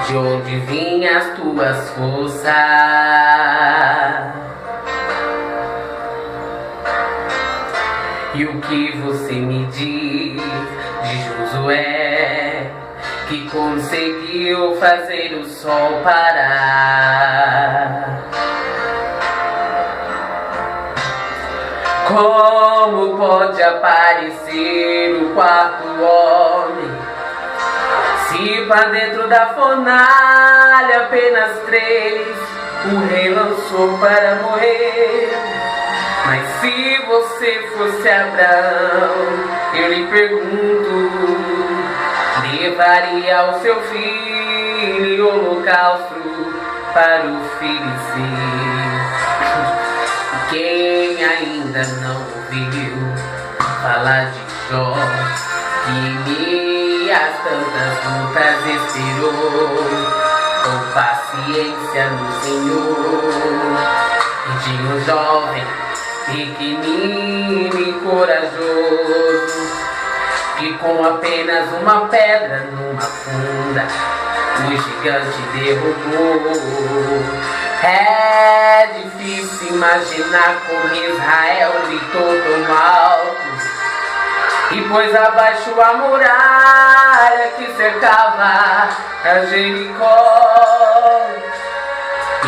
de onde vinham as tuas forças. E o que você me diz de Josué, que conseguiu fazer o sol parar? Como pode aparecer o quarto homem, se pra dentro da fornalha apenas 3 o rei lançou para morrer? Mas se você fosse Abraão, eu lhe pergunto, levaria o seu filho em holocausto para o oferecer? Quem ainda não ouviu falar de Jó, que as tantas lutas esperou com paciência no Senhor? E de um jovem pequenino e corajoso, que com apenas uma pedra numa funda o gigante derrubou. É difícil imaginar como Israel gritou tão alto e pôs abaixo a muralha que cercava a Jericó.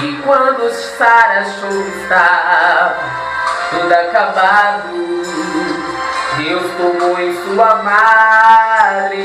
E quando Sara achou que estava tudo acabado, Deus tomou em sua madre